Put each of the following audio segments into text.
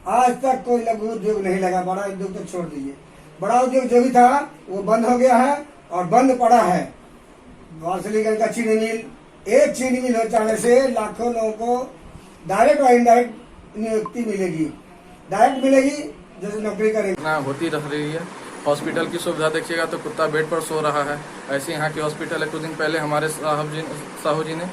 आज तक कोई लघु उद्योग नहीं लगा, बड़ा उद्योग तो छोड़ दीजिए। बड़ा उद्योग जो भी था वो बंद हो गया है और बंद पड़ा है। वारसलीगंज का चीनी मिल, एक चीनी मिल हो जाने से लाखों लोगों को डायरेक्ट और इनडायरेक्ट नियुक्ति मिलेगी। डायरेक्ट मिलेगी जैसे नौकरी करेगी ना होती रह रही है। हॉस्पिटल की सुविधा देखिएगा तो कुत्ता बेड पर सो रहा है। ऐसे यहाँ की हॉस्पिटल है। कुछ दिन पहले हमारे साहू जी ने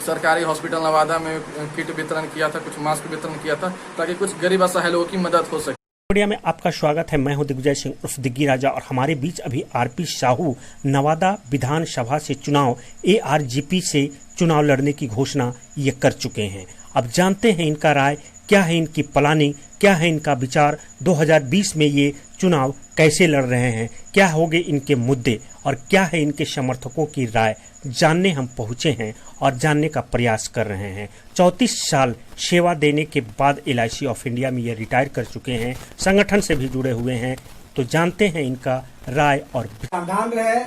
सरकारी हॉस्पिटल नवादा में किट वितरण किया था, कुछ मास्क वितरण किया था ताकि कुछ गरीब असहाय लोगों की मदद हो सके। मीडिया में आपका स्वागत है। मैं हूं दिग्विजय सिंह उर्फ दिग्गी राजा और हमारे बीच अभी आरपी साहू नवादा विधानसभा से चुनाव ARJP से चुनाव लड़ने की घोषणा ये कर चुके हैं। अब जानते हैं इनका राय क्या है, इनकी प्लानिंग क्या है, इनका विचार 2020 में ये चुनाव कैसे लड़ रहे हैं, क्या होंगे इनके मुद्दे और क्या है इनके समर्थकों की राय जानने हम पहुंचे हैं और जानने का प्रयास कर रहे हैं। 34 साल सेवा देने के बाद LIC ऑफ इंडिया में ये रिटायर कर चुके हैं, संगठन से भी जुड़े हुए हैं। तो जानते हैं इनका राय और सावधान रहे।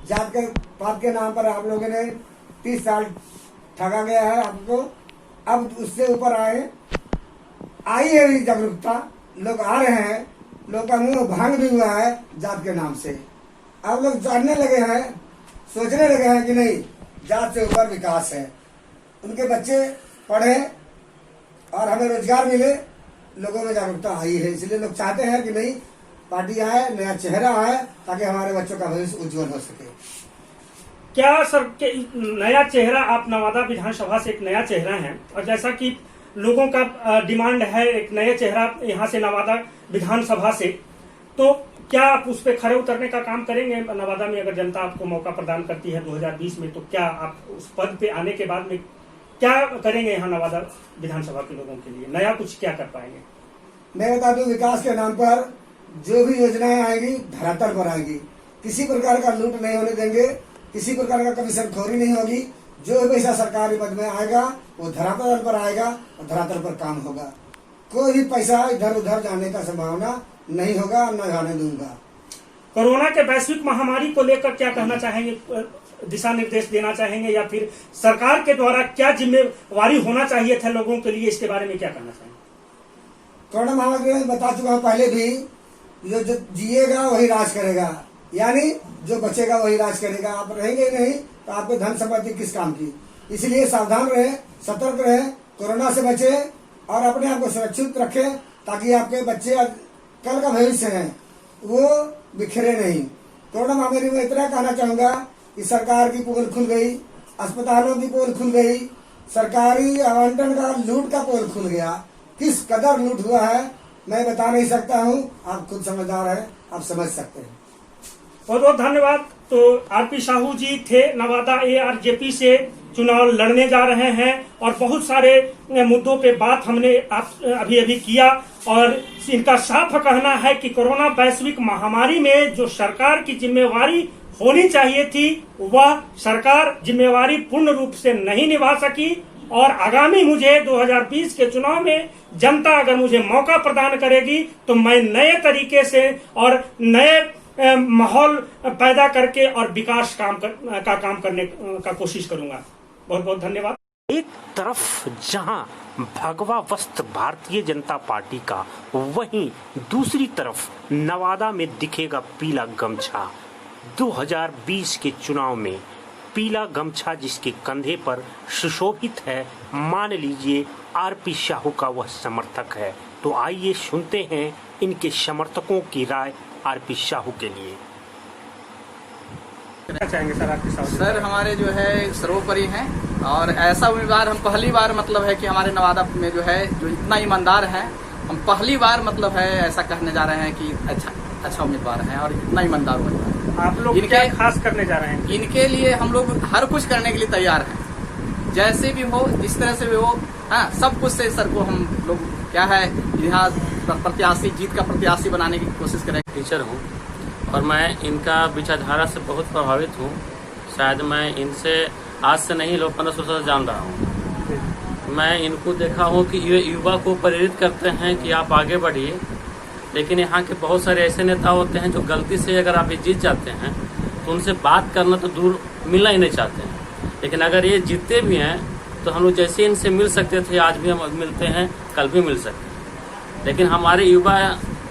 जात के पात के नाम पर आप लोगों ने 30 साल ठगा गया है आपको। अब उससे ऊपर आई है जागरूकता, लोग आ रहे हैं, लोग का मुंह भांग भी हुआ है जात के नाम से। अब लोग जानने लगे हैं, सोचने लगे हैं कि नहीं जात से ऊपर विकास है। उनके बच्चे पढ़े और हमें रोजगार मिले, लोगों में जागरूकता आई है। इसलिए लोग चाहते हैं कि नहीं पार्टी आए, नया चेहरा आए ताकि हमारे बच्चों का भविष्य उज्जवल हो सके। क्या सर के नया चेहरा, आप नवादा विधानसभा से एक नया चेहरा हैं और जैसा कि लोगों का डिमांड है एक नया चेहरा यहाँ से नवादा विधानसभा से, तो क्या आप उस पर खड़े उतरने का काम करेंगे नवादा में? अगर जनता आपको मौका प्रदान करती है 2020 में, तो क्या आप उस पद पे आने के बाद में क्या करेंगे यहाँ नवादा विधानसभा के लोगों के लिए? नया कुछ क्या कर पाएंगे? मैं बता दूं, विकास के नाम पर जो भी योजनाएं आएगी धरातल पर आएगी। किसी प्रकार का लूट नहीं होने देंगे, किसी प्रकार का कमीशनखोरी नहीं होगी। जो पैसा सरकारी पद में आएगा वो धरातल पर आएगा और धरातल पर काम होगा। कोई भी पैसा इधर उधर जाने का संभावना नहीं होगा, न जाने दूंगा। कोरोना के वैश्विक महामारी को लेकर क्या कहना चाहेंगे, दिशा निर्देश देना चाहेंगे या फिर सरकार के द्वारा क्या जिम्मेवारी होना चाहिए था लोगों के लिए, इसके बारे में क्या कहना चाहेंगे? कोरोना महामारी में बता चुका हूँ पहले भी, जो जिएगा वही राज करेगा, यानी जो बचेगा वही राज करेगा। आप रहेंगे नहीं तो आपके धन संपत्ति किस काम की। इसलिए सावधान रहे, सतर्क रहे, कोरोना से बचे और अपने आप को सुरक्षित रखें ताकि आपके बच्चे कल का भविष्य है वो बिखरे नहीं। कोरोना महामारी में इतना कहना चाहूंगा कि सरकार की पोल खुल गई, अस्पतालों की पोल खुल गई, सरकारी आवंटन का लूट का पोल खुल गया। किस कदर लूट हुआ है मैं बता नहीं सकता हूँ, आप खुद समझदार हैं, आप समझ सकते हैं। बहुत बहुत धन्यवाद। तो आरपी साहू जी थे नवादा ARJP से चुनाव लड़ने जा रहे हैं और बहुत सारे मुद्दों पे बात हमने अभी किया और इनका साफ कहना है कि कोरोना वैश्विक महामारी में जो सरकार की जिम्मेवारी होनी चाहिए थी वह सरकार जिम्मेवारी पूर्ण रूप से नहीं निभा सकी और आगामी मुझे 2020 के चुनाव में जनता अगर मुझे मौका प्रदान करेगी तो मैं नए तरीके से और नए माहौल पैदा करके और विकास काम करने का कोशिश करूंगा। बहुत बहुत धन्यवाद। एक तरफ जहां भगवा वस्त्र भारतीय जनता पार्टी का, वहीं दूसरी तरफ नवादा में दिखेगा पीला गमछा। 2020 के चुनाव में पीला गमछा जिसके कंधे पर सुशोभित है, मान लीजिए आरपी साहू का वह समर्थक है। तो आइए सुनते हैं इनके समर्थकों की राय आरपी साहू के लिए। क्या चाहेंगे सर आरपी साहू? सर हमारे जो है सर्वोपरि हैं और ऐसा उम्मीदवार हम पहली बार मतलब है कि हमारे नवादा में जो है जो इतना ईमानदार है, हम पहली बार मतलब है ऐसा कहने जा रहे हैं कि अच्छा उम्मीदवार है और इतना ईमानदार उम्मीदवार। आप लोग क्या खास करने जा रहे हैं? इनके लिए हम लोग हर कुछ करने के लिए तैयार हैं, जैसे भी हो, जिस तरह से भी हो। हाँ, सब कुछ से सर को हम लोग क्या है यहाँ प्रत्याशी, जीत का प्रत्याशी बनाने की कोशिश करेंगे। टीचर हूँ और मैं इनका विचारधारा से बहुत प्रभावित हूँ। शायद मैं इनसे आज से नहीं, लोग 15 साल से जान रहा हूँ। मैं इनको देखा हूँ कि ये युवा को प्रेरित करते हैं कि आप आगे बढ़िए, लेकिन यहाँ के बहुत सारे ऐसे नेता होते हैं जो गलती से अगर आप ये जीत जाते हैं तो उनसे बात करना तो दूर, मिलना ही नहीं चाहते हैं। लेकिन अगर ये जीतते भी हैं तो हम लोग जैसे इनसे मिल सकते थे, आज भी हम मिलते हैं, कल भी मिल सकते हैं। लेकिन हमारे युवा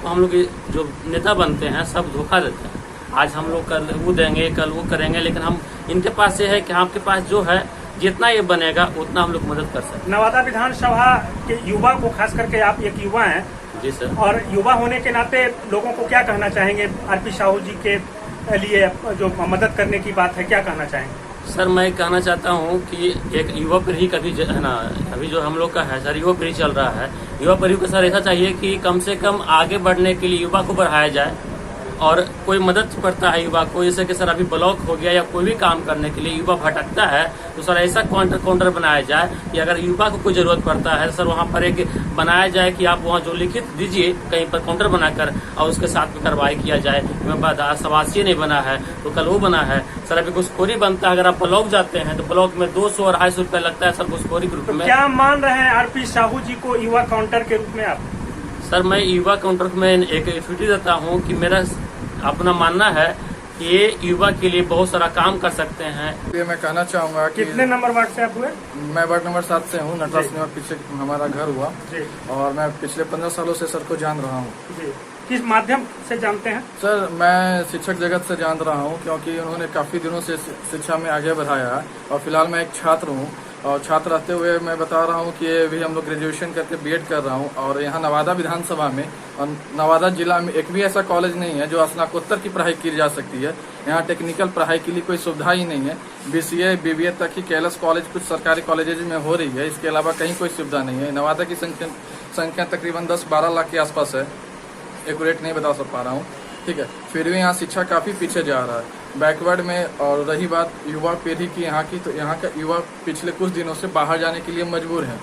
हम लोग जो नेता बनते हैं सब धोखा देते हैं। आज हम लोग कल वो देंगे, कल वो करेंगे, लेकिन हम इनके पास ये है कि आपके पास जो है जितना ये बनेगा उतना हम लोग मदद कर सकते नवादा विधानसभा के युवा को, खास करके आप एक युवा हैं हैं। जी सर। और युवा होने के नाते लोगों को क्या कहना चाहेंगे आरपी साहू जी के लिए जो मदद करने की बात है, क्या कहना चाहेंगे? सर मैं कहना चाहता हूँ कि एक युवा पीढ़ी का भी है ना, अभी जो हम लोग का है सर युवा पीढ़ी चल रहा है, युवा पीढ़ी को सर ऐसा चाहिए कि कम से कम आगे बढ़ने के लिए युवा को बढ़ाया जाए और कोई मदद करता है युवा को, जैसे कि सर अभी ब्लॉक हो गया या कोई भी काम करने के लिए युवा भटकता है तो सर ऐसा काउंटर बनाया जाए कि अगर युवा को कोई जरूरत पड़ता है सर वहाँ पर एक बनाया जाए कि आप वहाँ जो लिखित दीजिए कहीं पर काउंटर बनाकर और उसके साथ में कार्रवाई किया जाए। मैं बता सवासी नहीं बना है तो कल वो बना है सर, अभी घुसखोरी बनता है, अगर आप ब्लॉक जाते हैं तो ब्लॉक में 200 और 250 रुपया लगता है सर घुसखोरी के रूप में। क्या मान रहे हैं आरपी साहू जी को युवा काउंटर के रूप में आप? सर मैं युवा काउंटर में एक एक्टिविटी देता हूँ कि मेरा अपना मानना है कि ये युवा के लिए बहुत सारा काम कर सकते हैं। ये मैं कहना चाहूँगा कि कितने नंबर वार्ड से आप हुए? मैं वार्ड नंबर 7 से हूँ, नटराज निवास पीछे हमारा घर हुआ जी और मैं पिछले 15 सालों से सर को जान रहा हूँ। जी। किस माध्यम से जानते हैं? सर मैं शिक्षक जगत से जान रहा हूँ क्योंकि उन्होंने काफ़ी दिनों से शिक्षा में आगे बढ़ाया है और फिलहाल मैं एक छात्र हूँ और छात्र रहते हुए मैं बता रहा हूँ कि अभी हम लोग ग्रेजुएशन करके बीएड कर रहा हूँ और यहाँ नवादा विधानसभा में और नवादा जिला में एक भी ऐसा कॉलेज नहीं है जो स्नातकोत्तर की पढ़ाई की जा सकती है। यहाँ टेक्निकल पढ़ाई के लिए कोई सुविधा ही नहीं है। BCA BBA तक ही कैलस कॉलेज कुछ सरकारी कॉलेजेज में हो रही है, इसके अलावा कहीं कोई सुविधा नहीं है। नवादा की संख्या तकरीबन 10-12 लाख के आसपास है, एक्यूरेट नहीं बता पा रहा हूँ, ठीक है। फिर भी यहाँ शिक्षा काफ़ी पीछे जा रहा है, बैकवर्ड में। और रही बात युवा पीढ़ी की यहाँ की, तो यहाँ का युवा पिछले कुछ दिनों से बाहर जाने के लिए मजबूर है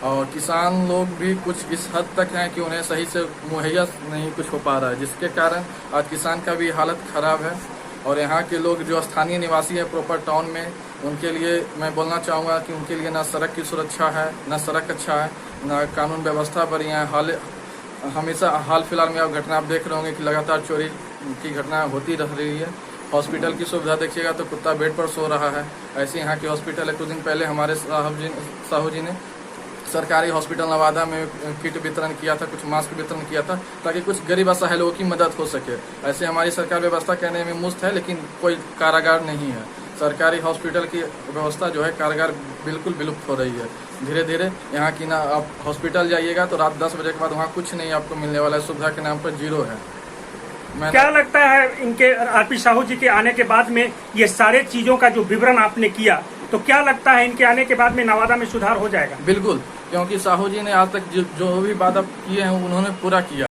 और किसान लोग भी कुछ इस हद तक हैं कि उन्हें सही से मुहैया नहीं कुछ हो पा रहा है, जिसके कारण आज किसान का भी हालत ख़राब है। और यहाँ के लोग जो स्थानीय निवासी हैं प्रॉपर टाउन में, उनके लिए मैं बोलना चाहूँगा कि उनके लिए ना सड़क की सुरक्षा है, ना सड़क अच्छा है, ना कानून व्यवस्था बढ़िया है। हमेशा हाल फिलहाल में घटना आप देख रहे होंगे कि लगातार चोरी की घटना होती रह रही है। हॉस्पिटल की सुविधा देखिएगा तो कुत्ता बेड पर सो रहा है, ऐसे यहाँ की हॉस्पिटल है। कुछ दिन पहले हमारे साहू जी ने सरकारी हॉस्पिटल नवादा में किट वितरण किया था, कुछ मास्क वितरण किया था ताकि कुछ गरीब असहाय लोगों की मदद हो सके। ऐसे हमारी सरकार व्यवस्था करने में मुस्त है, लेकिन कोई कारागार नहीं है। सरकारी हॉस्पिटल की व्यवस्था जो है कारागार बिल्कुल विलुप्त हो रही है धीरे धीरे। यहाँ की ना आप हॉस्पिटल जाइएगा तो रात 10 बजे के बाद वहाँ कुछ नहीं आपको मिलने वाला है, सुविधा के नाम पर जीरो है। क्या लगता है इनके आरपी साहू जी के आने के बाद में ये सारे चीजों का जो विवरण आपने किया, तो क्या लगता है इनके आने के बाद में नवादा में सुधार हो जाएगा? बिल्कुल, क्योंकि साहू जी ने आज तक जो भी वादा किए हैं उन्होंने पूरा किया।